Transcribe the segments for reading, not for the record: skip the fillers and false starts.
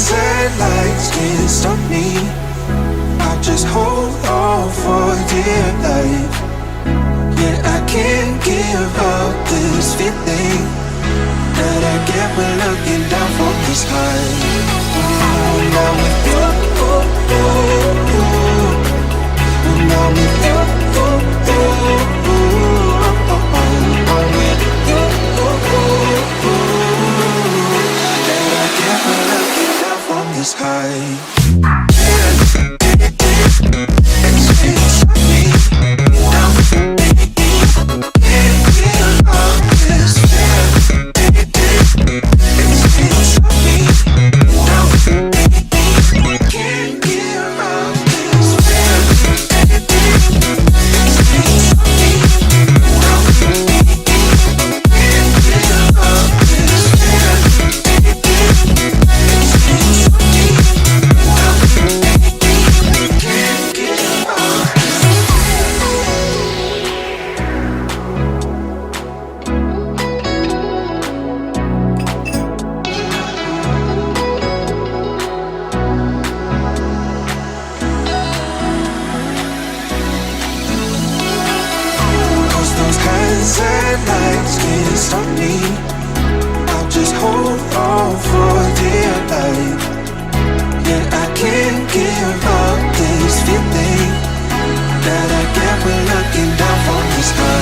hands and lights can't stop me. I'll just hold on for dear life. Yeah, I can't give up this feeling that I get when looking down from the sky. Now with you, now with you, that I get when looking down from the sky.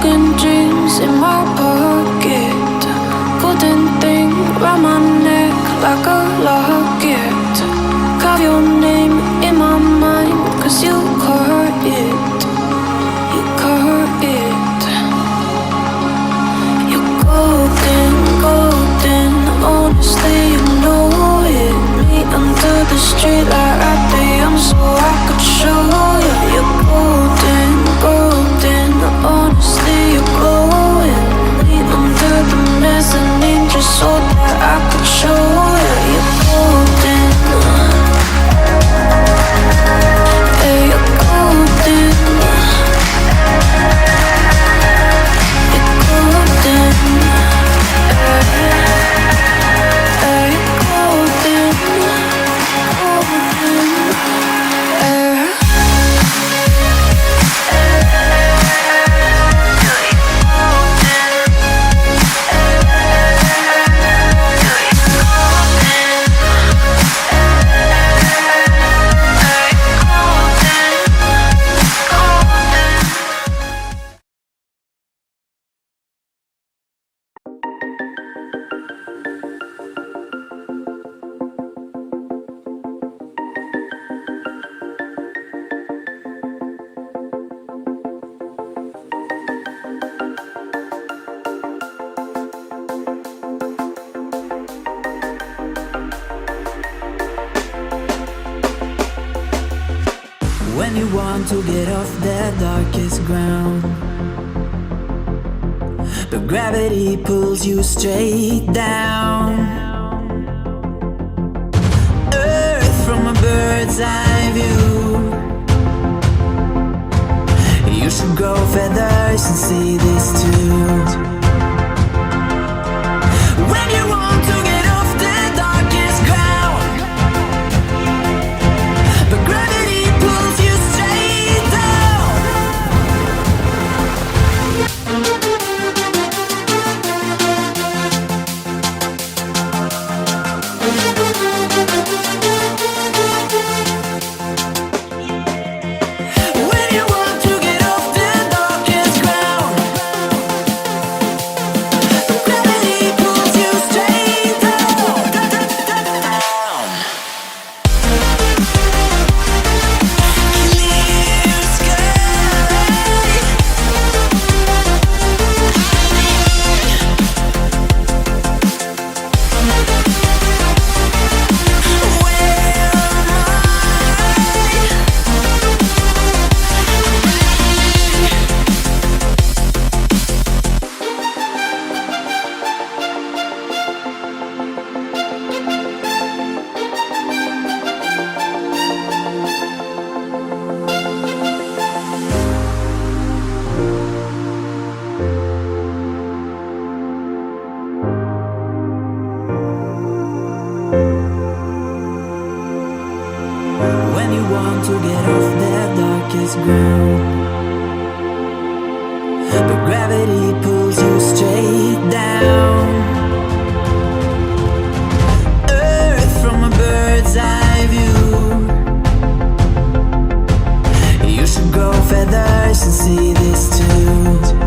broken dreams in my pocket. Golden thing round my neck like a locket. Carve your name in my mind, 'cause you caught it. You caught it. You're golden, golden. Honestly, you know it. Me under the street light at the young, so I could show you. You're golden, golden. Honestly, you're glowing. Me under the mezzanine, just so that I could show you. You're golden. Yeah, you're golden. You're golden. When you want to get off the darkest ground, but gravity pulls you straight down. Earth from a bird's eye view. You should grow feathers and see this too. When you want to get off the darkest ground, but gravity pulls you straight down. When you want to get off the darkest ground, but gravity pulls you straight down. Clear sky. When you want to get off the darkest ground, but gravity pulls you straight down. Earth from a bird's eye view. You should grow feathers and see this too.